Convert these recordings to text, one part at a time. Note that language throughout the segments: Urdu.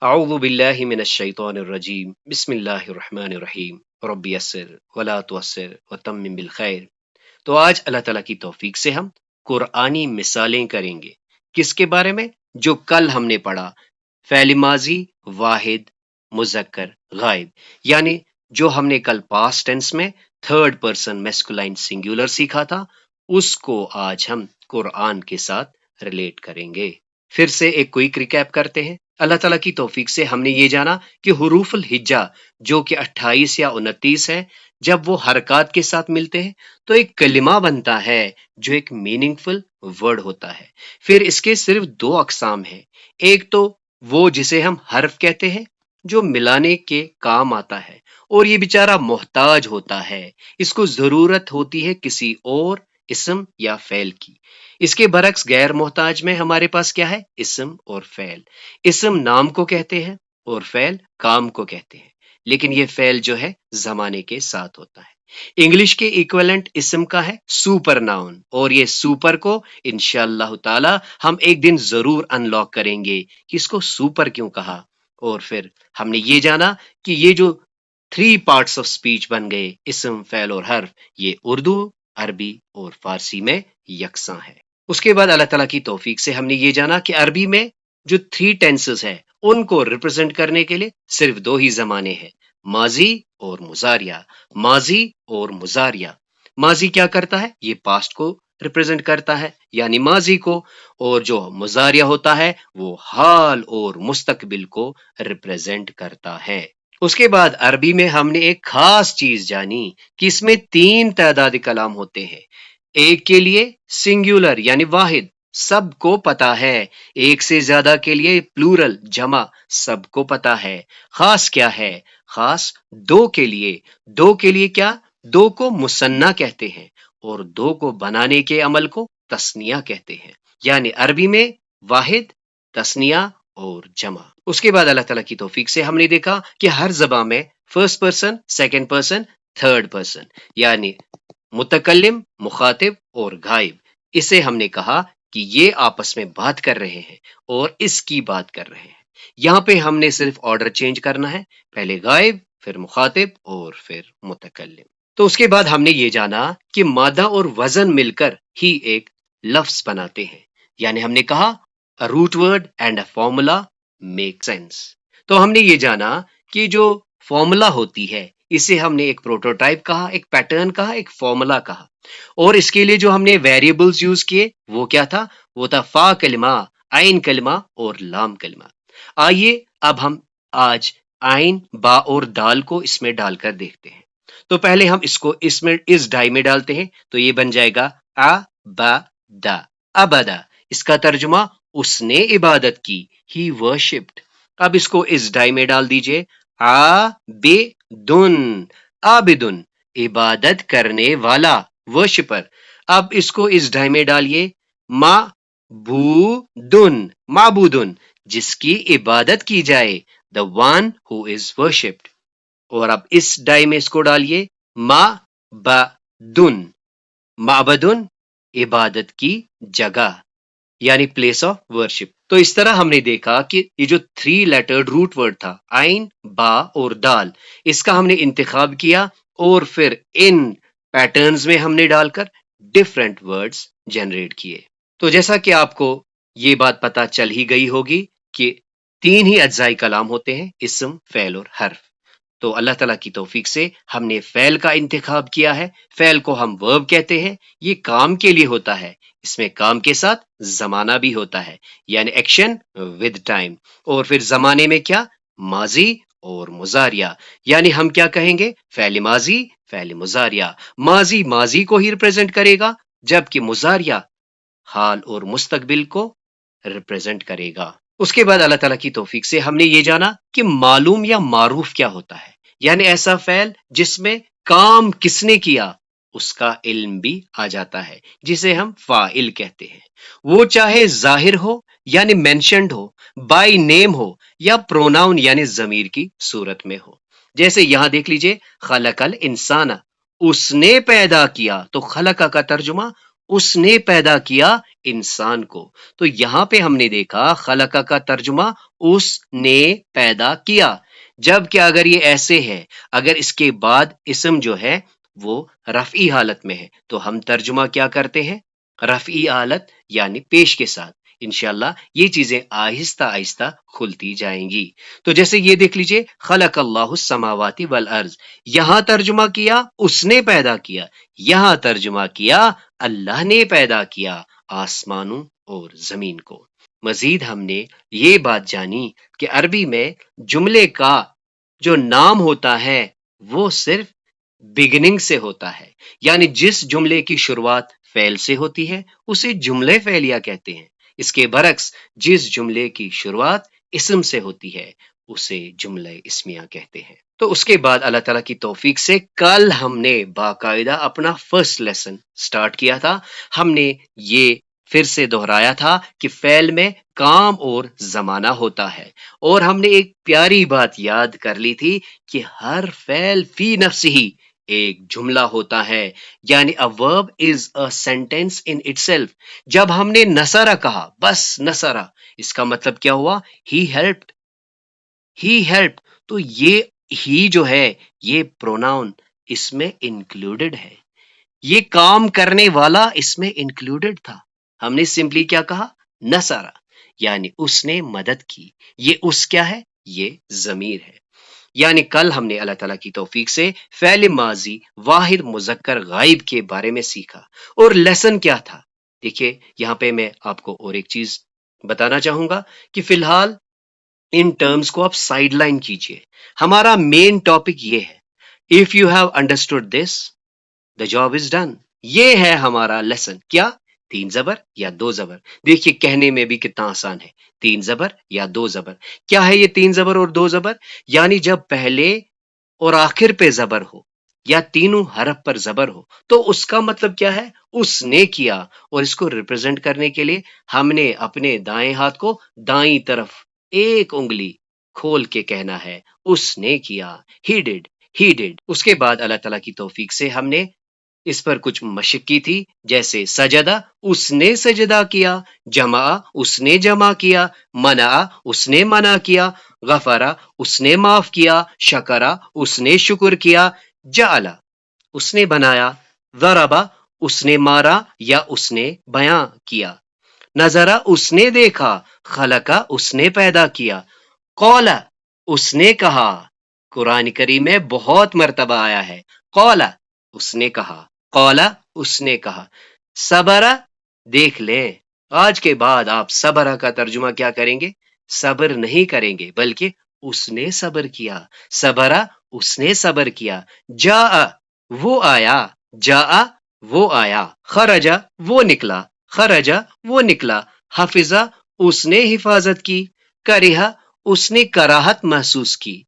اعوذ باللہ من الشیطان الرجیم بسم اللہ الرحمن الرحیم رب یسر ولا تعسر وتمم بالخیر۔ تو آج اللہ تعالیٰ کی توفیق سے ہم قرآنی مثالیں کریں گے۔ کس کے بارے میں؟ جو کل ہم نے پڑھا، فعل ماضی واحد مذکر غائب، یعنی جو ہم نے کل پاسٹ ٹینس میں تھرڈ پرسن میسکولائن سنگولر سیکھا تھا، اس کو آج ہم قرآن کے ساتھ ریلیٹ کریں گے۔ پھر سے ایک کوئک ریکیپ کرتے ہیں۔ اللہ تعالیٰ کی توفیق سے ہم نے یہ جانا کہ حروف الہجا جو کہ 28 یا 29 ہے، جب وہ حرکات کے ساتھ ملتے ہیں تو ایک کلمہ بنتا ہے جو ایک میننگ فل ورڈ ہوتا ہے۔ پھر اس کے صرف دو اقسام ہیں، ایک تو وہ جسے ہم حرف کہتے ہیں جو ملانے کے کام آتا ہے، اور یہ بیچارہ محتاج ہوتا ہے، اس کو ضرورت ہوتی ہے کسی اور اسم یا فعل کی۔ اس کے برعکس غیر محتاج میں ہمارے پاس کیا ہے؟ اسم اور فعل۔ اسم نام کو کہتے ہیں اور فعل کام کو کہتے ہیں، لیکن یہ فعل جو ہے زمانے کے ساتھ ہوتا ہے۔ انگلش کے ایکویلنٹ اسم کا ہے سپر ناؤن، اور یہ سپر کو انشاءاللہ تعالی ہم ایک دن ضرور ان لاک کریں گے کہ اس کو سپر کیوں کہا۔ اور پھر ہم نے یہ جانا کہ یہ جو 3 پارٹس آف سپیچ بن گئے، اسم فعل اور حرف، یہ اردو، عربی اور فارسی میں یکساں ہے۔ اس کے بعد اللہ تعالیٰ کی توفیق سے ہم نے یہ جانا کہ عربی میں جو 3 ٹینسز ہیں ان کو ریپرزینٹ کرنے کے لیے صرف 2 ہی زمانے ہیں، ماضی اور مضارع۔ ماضی اور مضارع، ماضی کیا کرتا ہے؟ یہ پاسٹ کو ریپرزینٹ کرتا ہے یعنی ماضی کو، اور جو مضارع ہوتا ہے وہ حال اور مستقبل کو ریپرزینٹ کرتا ہے۔ اس کے بعد عربی میں ہم نے ایک خاص چیز جانی کہ اس میں 3 تعداد کلام ہوتے ہیں۔ ایک کے لیے سنگولر یعنی واحد، سب کو پتا ہے۔ ایک سے زیادہ کے لیے پلورل جمع، سب کو پتا ہے۔ خاص کیا ہے؟ خاص 2 کے لیے۔ 2 کے لیے کیا؟ 2 کو مثنیٰ کہتے ہیں، اور 2 کو بنانے کے عمل کو تثنیہ کہتے ہیں، یعنی عربی میں واحد، تثنیہ اور جمع۔ اس کے بعد اللہ تعالیٰ کی توفیق سے ہم نے دیکھا کہ ہر زبان میں first person, second person, third person, یعنی متکلم، مخاطب اور غائب، اسے ہم نے کہا کہ یہ آپس میں بات کر رہے ہیں اور اس کی بات کر رہے ہیں۔ یہاں پہ ہم نے صرف آرڈر چینج کرنا ہے، پہلے غائب، پھر مخاطب اور پھر متکلم۔ تو اس کے بعد ہم نے یہ جانا کہ مادہ اور وزن مل کر ہی ایک لفظ بناتے ہیں، یعنی ہم نے کہا a root word and a formula make sense۔ تو ہم نے یہ جانا کہ جو فارمولا ہوتی ہے اسے ہم نے ایک پروٹوٹائپ کہا، ایک پیٹرن کہا، ایک فارمولا کہا، اور اس کے لیے جو ہم نے ویریبلز یوز کیے وہ کیا تھا؟ وہ تھا فا کلمہ، عین کلمہ اور لام کلمہ۔ آئیے اب ہم آج عین، با اور دال کو اس میں ڈال کر دیکھتے ہیں۔ تو پہلے ہم اس کو اس ڈائی میں ڈالتے ہیں، تو یہ بن جائے گا ا با دا، ابدا۔ اس کا ترجمہ اس نے عبادت کی، ہی ورشپڈ۔ اب اس کو اس ڈائی میں ڈال دیجئے، عابدن، عابدن، عبادت کرنے والا، ورشپر۔ اب اس کو اس ڈائی میں ڈالیے، معبودن، معبودن، جس کی عبادت کی جائے، the one who is worshipped۔ اور اب اس ڈائی میں اس کو ڈالیے، معبدن، معبدن، عبادت کی جگہ یعنی پلیس آف ورشپ۔ تو اس طرح ہم نے دیکھا کہ یہ جو 3 لیٹرڈ روٹ ورڈ تھا، عین، با اور دال، اس کا ہم نے انتخاب کیا اور پھر ان پیٹرنز میں ہم نے ڈال کر ڈیفرنٹ ورڈز جنریٹ کیے۔ تو جیسا کہ آپ کو یہ بات پتا چل ہی گئی ہوگی کہ 3 ہی اجزائی کلام ہوتے ہیں، اسم، فعل اور حرف۔ تو اللہ تعالیٰ کی توفیق سے ہم نے فعل کا انتخاب کیا ہے۔ فعل کو ہم ورب کہتے ہیں، یہ کام کے لیے ہوتا ہے، اس میں کام کے ساتھ زمانہ بھی ہوتا ہے، یعنی ایکشن ود ٹائم۔ اور پھر زمانے میں کیا؟ ماضی اور مضارع، یعنی ہم کیا کہیں گے؟ فعل ماضی، فعل مضارع۔ ماضی ماضی کو ہی ریپرزینٹ کرے گا، جبکہ مضارع حال اور مستقبل کو ریپرزینٹ کرے گا۔ اس کے بعد اللہ تعالیٰ کی توفیق سے ہم نے یہ جانا کہ معلوم یا معروف کیا ہوتا ہے، یعنی ایسا فعل جس میں کام کس نے کیا اس کا علم بھی آ جاتا ہے، جسے ہم فاعل کہتے ہیں۔ وہ چاہے ظاہر ہو یعنی مینشنڈ ہو، بائی نیم ہو، یا پروناؤن یعنی ضمیر کی صورت میں ہو۔ جیسے یہاں دیکھ لیجئے، خلق الانسان، اس نے پیدا کیا، تو خلق کا ترجمہ اس نے پیدا کیا انسان کو. تو یہاں پہ ہم نے دیکھا خلق کا ترجمہ اس نے پیدا کیا، جبکہ اگر یہ ایسے ہے، اگر اس کے بعد اسم جو ہے وہ رفعی حالت میں ہے تو ہم ترجمہ کیا کرتے ہیں؟ رفعی حالت یعنی پیش کے ساتھ. انشاءاللہ یہ چیزیں آہستہ آہستہ کھلتی جائیں گی. تو جیسے یہ دیکھ لیجئے، خلق اللہ السماوات والارض، یہاں ترجمہ کیا اس نے پیدا کیا، یہاں ترجمہ کیا اللہ نے پیدا کیا آسمانوں اور زمین کو. مزید ہم نے یہ بات جانی کہ عربی میں جملے کا جو نام ہوتا ہے وہ صرف بگننگ سے ہوتا ہے، یعنی جس جملے کی شروعات فعل سے ہوتی ہے اسے جملے فعلیہ کہتے ہیں. اس کے برعکس جس جملے کی شروعات اسم سے ہوتی ہے اسے جملہ اسمیہ کہتے ہیں. تو اس کے بعد اللہ تعالیٰ کی توفیق سے کل ہم نے باقاعدہ اپنا فرسٹ لیسن سٹارٹ کیا تھا. ہم نے یہ پھر سے دہرایا تھا کہ فعل میں کام اور زمانہ ہوتا ہے، اور ہم نے ایک پیاری بات یاد کر لی تھی کہ ہر فعل فی نفسہ ہی ایک جملہ ہوتا ہے، یعنی a verb is a sentence in itself. جب ہم نے نصرہ کہا، بس نصرہ، اس کا مطلب کیا ہوا؟ he helped. تو یہ ہی جو ہے یہ پروناؤن اس میں انکلوڈڈ ہے، یہ کام کرنے والا اس میں انکلوڈڈ تھا. ہم نے سمپلی کیا کہا؟ نصرہ، یعنی اس نے مدد کی. یہ اس کیا ہے؟ یہ ضمیر ہے. یعنی کل ہم نے اللہ تعالیٰ کی توفیق سے فعل ماضی واحد مذکر غائب کے بارے میں سیکھا. اور لیسن کیا تھا؟ دیکھیے یہاں پہ میں آپ کو اور ایک چیز بتانا چاہوں گا کہ فی الحال ان ٹرمز کو آپ سائیڈ لائن کیجئے. ہمارا مین ٹاپک یہ ہے، if you have understood this the job is done. یہ ہے ہمارا لیسن. کیا؟ 3 زبر یا 2 زبر. دیکھیے کہنے میں بھی کتنا آسان ہے، 3 زبر یا 2 زبر. کیا ہے یہ 3 زبر اور 2 زبر؟ یعنی جب پہلے اور آخر پہ زبر ہو یا تینوں حرف پر زبر ہو تو اس کا مطلب کیا ہے؟ اس نے کیا. اور اس کو ریپرزینٹ کرنے کے لیے ہم نے اپنے دائیں ہاتھ کو دائیں طرف ایک انگلی کھول کے کہنا ہے اس نے کیا. he did. اس کے بعد اللہ تعالیٰ کی توفیق سے ہم نے اس پر کچھ مشق کی تھی، جیسے سجدہ اس نے سجدہ کیا، جمع اس نے جمع کیا، منع اس نے منع کیا، غفرہ اس نے معاف کیا، شکرہ اس نے شکر کیا، جعل اس نے بنایا، ضربہ اس نے مارا یا اس نے بیان کیا، نظرہ اس نے دیکھا، خلقہ اس نے پیدا کیا، قول اس نے کہا. قرآن کریم میں بہت مرتبہ آیا ہے قول اس نے کہا، قول اس نے کہا. صبر دیکھ لیں، آج کے بعد آپ صبر کا ترجمہ کیا کریں گے؟ صبر نہیں کریں گے بلکہ اس نے صبر کیا. صبر اس نے صبر کیا. جاء وہ آیا، جاء وہ آیا. خرج وہ نکلا، خرج وہ نکلا. حفظہ اس نے حفاظت کی. کرہ اس نے کراہت محسوس کی،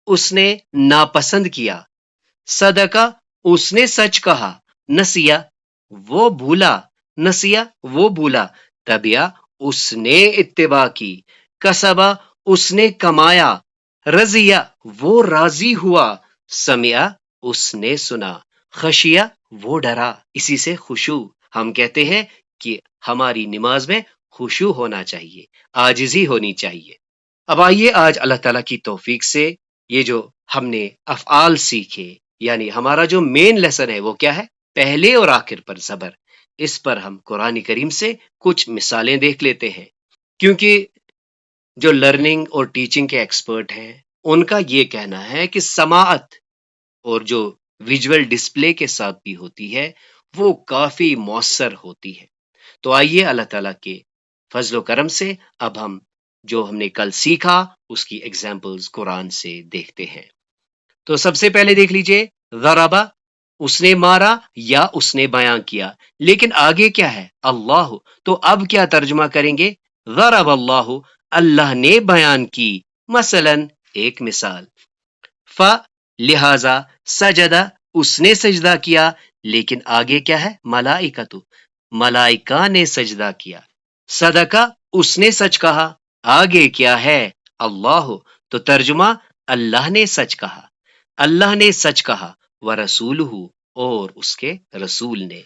اس نے ناپسند کیا. صدقہ اس نے سچ کہا. نسیہ وہ بھولا، نسیہ وہ بھولا. تبیہ اس نے اتباع کی. کسبہ اس نے کمایا. رضیہ وہ راضی ہوا. سمعہ اس نے سنا. خشیہ وہ ڈرا. اسی سے خشوع ہم کہتے ہیں کہ ہماری نماز میں خشوع ہونا چاہیے، عاجزی ہونی چاہیے. اب آئیے آج اللہ تعالیٰ کی توفیق سے یہ جو ہم نے افعال سیکھے، یعنی ہمارا جو مین لیسن ہے وہ کیا ہے؟ پہلے اور آخر پر زبر. اس پر ہم قرآن کریم سے کچھ مثالیں دیکھ لیتے ہیں، کیونکہ جو لرننگ اور ٹیچنگ کے ایکسپرٹ ہیں ان کا یہ کہنا ہے کہ سماعت اور جو ویژول ڈسپلے کے ساتھ بھی ہوتی ہے وہ کافی مؤثر ہوتی ہے. تو آئیے اللہ تعالیٰ کے فضل و کرم سے اب ہم جو ہم نے کل سیکھا اس کی ایگزامپلز قرآن سے دیکھتے ہیں. تو سب سے پہلے دیکھ لیجئے، ضربہ اس نے مارا یا اس نے بیان کیا، لیکن آگے کیا ہے؟ اللہ. تو اب کیا ترجمہ کریں گے؟ ضرب اللہ، اللہ نے بیان کی. مثلا ایک مثال، لہذا سجدہ اس نے سجدہ کیا، لیکن آگے کیا ہے؟ ملائکۃ ملائکہ نے سجدہ کیا. صدقہ اس نے سچ کہا، آگے کیا ہے؟ اللہ. تو ترجمہ اللہ نے سچ کہا، اللہ نے سچ کہا، ورسولہ اور اس کے رسول نے.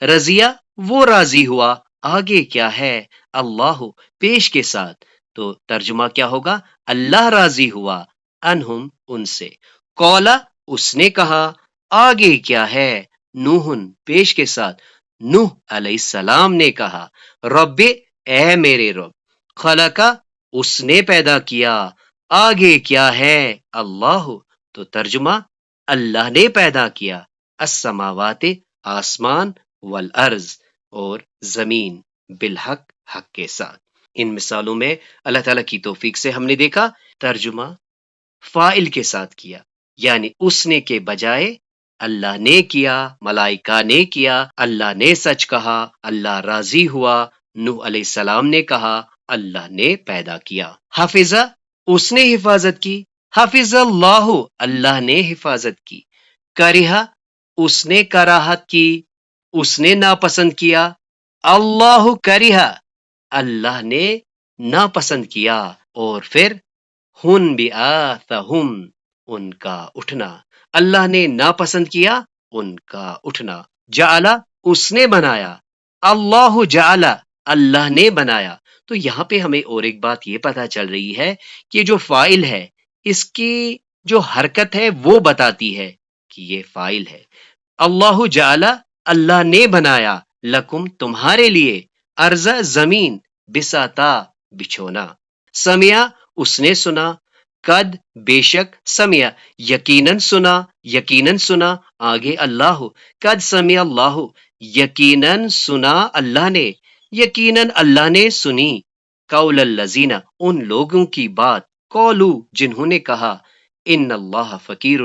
رضیہ وہ راضی ہوا، آگے کیا ہے؟ اللہ پیش کے ساتھ، تو ترجمہ کیا ہوگا؟ اللہ راضی ہوا، انہم ان سے، قولا اس نے کہا، آگے کیا ہے؟ نوحن پیش کے ساتھ، نوح علیہ السلام نے کہا، رب اے میرے رب، خلقا اس نے پیدا کیا، آگے کیا ہے؟ اللہ، تو ترجمہ اللہ نے پیدا کیا، السماوات آسمان، والارض اور زمین، بالحق حق کے ساتھ۔ ان مثالوں میں اللہ تعالیٰ کی توفیق سے ہم نے دیکھا ترجمہ فاعل کے ساتھ کیا، یعنی اس نے کے بجائے اللہ نے کیا، ملائکہ نے کیا، اللہ نے سچ کہا، اللہ راضی ہوا، نوح علیہ السلام نے کہا، اللہ نے پیدا کیا۔ حافظہ اس نے حفاظت کی، حافظ اللہ اللہ نے حفاظت کی۔ کرہ اس نے کراہت کی، اس نے ناپسند کیا، اللہ کرہ اللہ نے ناپسند کیا، اور پھر ہن بیاتھہم ان کا اٹھنا، اللہ نے ناپسند کیا ان کا اٹھنا۔ جعل اس نے بنایا، اللہ جعل اللہ نے بنایا۔ تو یہاں پہ ہمیں اور ایک بات یہ پتہ چل رہی ہے کہ جو فاعل ہے اس کی جو حرکت ہے وہ بتاتی ہے کہ یہ فاعل ہے۔ اللہ جعل اللہ نے بنایا، لکم تمہارے لیے، ارض زمین، بساتا بچھونا، سمیا اس نے سنا، قد بے شک، سمیا یقیناً سنا، یقیناً سنا، آگے اللہ، قد سمع اللہ یقیناً سنا اللہ نے، یقیناً اللہ نے سنی، قول الذین ان لوگوں کی بات، قولو جنہوں نے کہا، ان اللہ فقیر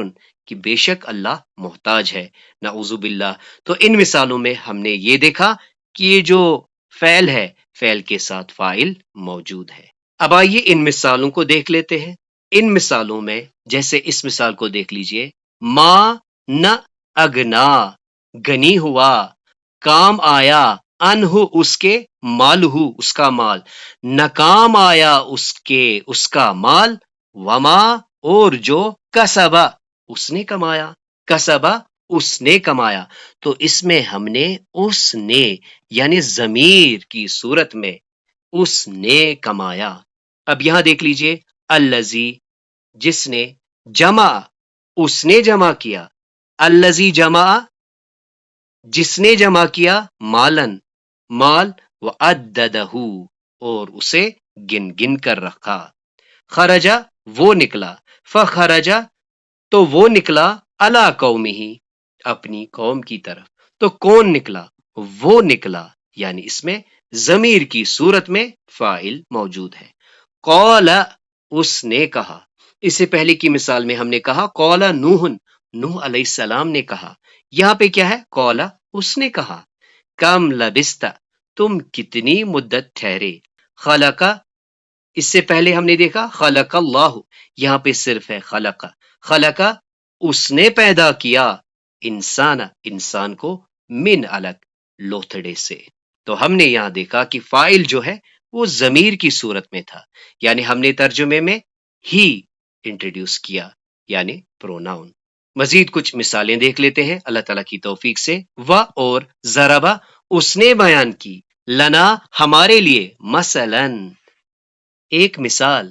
کہ بے شک اللہ محتاج ہے، نعوذ باللہ۔ تو ان مثالوں میں ہم نے یہ دیکھا کہ یہ جو فعل ہے فعل کے ساتھ فاعل موجود ہے۔ اب آئیے ان مثالوں کو دیکھ لیتے ہیں۔ ان مثالوں میں جیسے اس مثال کو دیکھ لیجئے، ما نہ اگنا غنی ہوا، کام آیا، انہو اس کے، مالہو اس کا مال، ناکام آیا اس کا مال، وما اور جو، کسبا اس نے کمایا، کسبا اس نے کمایا۔ تو اس میں ہم نے اس نے یعنی ضمیر کی صورت میں اس نے کمایا۔ اب یہاں دیکھ لیجئے، الذی جس نے، جمع اس نے جمع کیا، الذی جمع جس نے جمع کیا، مالن مال، وعددہ اور اسے گن گن کر رکھا، خرجہ وہ نکلا، فخرجہ تو وہ نکلا، علی قومہ اپنی قوم کی طرف۔ تو کون نکلا؟ وہ نکلا، یعنی اس میں ضمیر کی صورت میں فاعل موجود ہے۔ قال اس نے کہا، اس سے پہلے کی مثال میں ہم نے کہا قال نوح، نوح علیہ السلام نے کہا، یہاں پہ کیا ہے؟ قال اس نے کہا، کم لبست تم کتنی مدت ٹھہرے، خلق اس سے پہلے ہم نے دیکھا خلق اللہ، یہاں پہ صرف ہے خلق، خلق اس نے پیدا کیا، انسان انسان کو، من علق لوتھڑے سے۔ تو ہم نے یہاں دیکھا کہ فاعل جو ہے وہ ضمیر کی صورت میں تھا، یعنی ہم نے ترجمے میں ہی انٹروڈیوس کیا، یعنی پروناؤن۔ مزید کچھ مثالیں دیکھ لیتے ہیں اللہ تعالیٰ کی توفیق سے۔ و اور ضربہ اس نے بیان کی، لنا ہمارے لیے، مثلاً ایک مثال،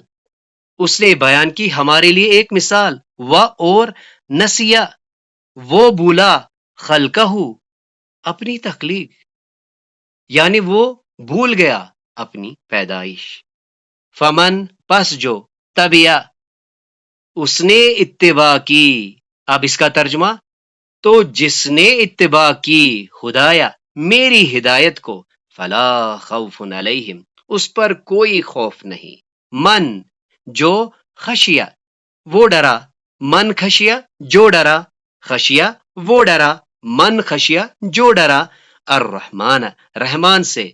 اس نے بیان کی ہمارے لیے ایک مثال، و اور نسیہ وہ بھولا، خلقہ اپنی تخلیق، یعنی وہ بھول گیا اپنی پیدائش، فمن پس جو، تبیا اس نے اتباع کی، اب اس کا ترجمہ، تو جس نے اتباع کی، خدایا میری ہدایت کو، فلا خوف علیہم اس پر کوئی خوف نہیں، من جو، خشیہ وہ ڈرا، من خشیہ جو ڈرا، خشیہ وہ ڈرا، من خشیہ جو ڈرا، الرحمن رحمان سے،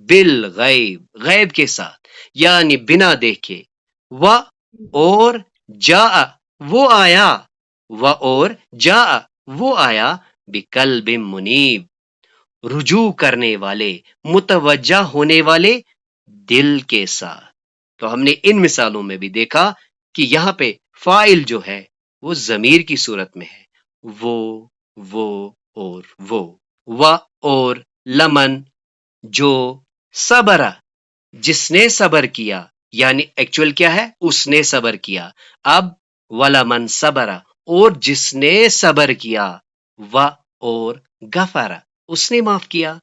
بالغیب غیب کے ساتھ، یعنی بنا دیکھے، و اور جا وہ آیا، و اور جا وہ آیا، بقلب منیب رجوع کرنے والے، متوجہ ہونے والے دل کے ساتھ۔ تو ہم نے ان مثالوں میں بھی دیکھا کہ یہاں پہ فاعل جو ہے وہ ضمیر کی صورت میں ہے، وہ اور وہ، و اور لمن جو صبر جس نے صبر کیا، یعنی ایکچوئل کیا ہے، اس نے صبر کیا. اب ولمن صبر اور جس نے صبر کیا، و اور غفر اس نے معاف کیا.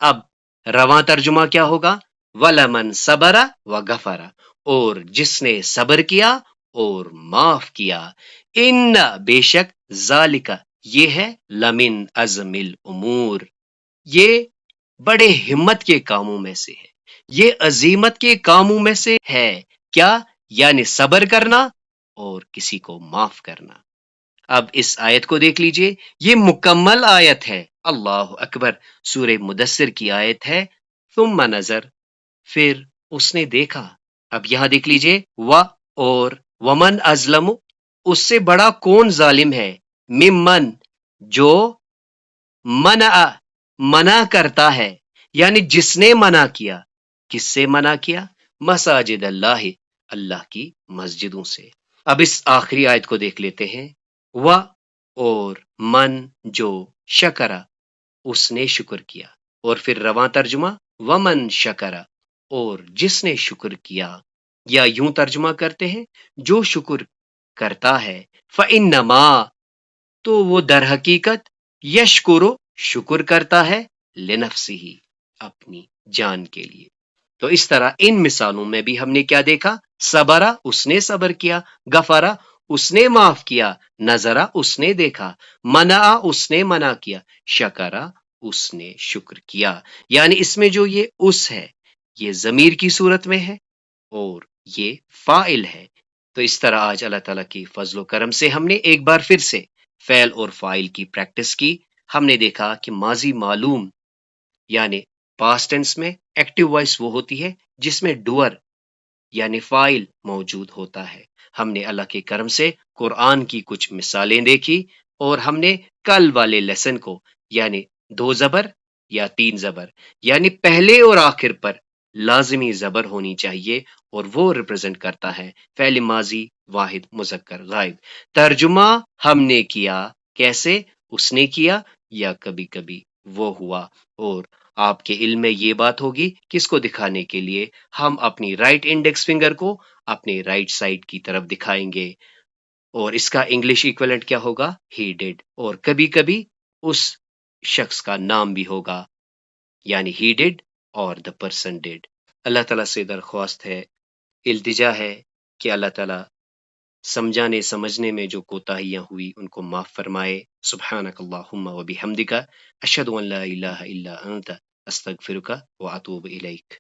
اب رواں ترجمہ کیا ہوگا؟ وَلَمَنْ صَبَرَ وَغَفَرَ اور جس نے صبر کیا اور معاف کیا. ان بے شک ذالک یہ ہے لمن عزم الامور، یہ بڑے ہمت کے کاموں میں سے ہے، یہ عظیمت کے کاموں میں سے ہے. کیا؟ یعنی صبر کرنا اور کسی کو معاف کرنا. اب اس آیت کو دیکھ لیجئے، یہ مکمل آیت ہے. اللہ اکبر، سورہ مدثر کی آیت ہے. ثم نظر پھر اس نے دیکھا. اب یہاں دیکھ لیجئے، اور ومن ازلم اس سے بڑا کون ظالم ہے، ممن جو منع کرتا ہے، یعنی جس نے منع کیا. کس سے منع کیا؟ مساجد اللہ، اللہ کی مسجدوں سے. اب اس آخری آیت کو دیکھ لیتے ہیں. اور من جو شکرا اس نے شکر کیا. اور پھر رواں ترجمہ ومن شکرا اور جس نے شکر کیا، یا یوں ترجمہ کرتے ہیں جو شکر کرتا ہے. فَإِنَّمَا تو وہ در حقیقت یشکرو شکر کرتا ہے لنفسہ اپنی جان کے لیے. تو اس طرح ان مثالوں میں بھی ہم نے کیا دیکھا؟ صبرا اس نے صبر کیا، غفرا اس نے معاف کیا، نظرا اس نے دیکھا، منع اس نے منع کیا، شکرا اس نے شکر کیا. یعنی اس میں جو یہ اس ہے یہ ضمیر کی صورت میں ہے اور یہ فاعل ہے. تو اس طرح آج اللہ تعالیٰ کی فضل و کرم سے ہم نے ایک بار پھر سے فعل اور فاعل کی پریکٹس کی. ہم نے دیکھا کہ ماضی معلوم یعنی پاسٹ ٹینس میں ایکٹیو وائس وہ ہوتی ہے جس میں ڈوئر یعنی فاعل موجود ہوتا ہے. ہم نے اللہ کے کرم سے قرآن کی کچھ مثالیں دیکھی اور ہم نے کل والے لیسن کو یعنی 2 زبر یا 3 زبر یعنی پہلے اور آخر پر لازمی زبر ہونی چاہیے اور وہ ریپرزینٹ کرتا ہے فعل ماضی واحد مذکر غائب. ترجمہ ہم نے کیا کیسے؟ اس نے کیا یا کبھی کبھی وہ ہوا. اور آپ کے علم میں یہ بات ہوگی کس کو دکھانے کے لیے؟ ہم اپنی رائٹ انڈیکس فنگر کو اپنے رائٹ سائڈ کی طرف دکھائیں گے اور اس کا انگلش ایکویلنٹ کیا ہوگا؟ He did. اور کبھی کبھی اس شخص کا نام بھی ہوگا یعنی ہی ڈیڈ اور دا پرسن ڈیڈ. اللہ تعالیٰ سے درخواست ہے، التجا ہے کہ اللہ تعالیٰ سمجھانے سمجھنے میں جو کوتاہیاں ہوئی ان کو معاف فرمائے. سبحانک اللہم و بحمدک اشہد ان لا الہ الا انت استغفرک و اتوب الیک.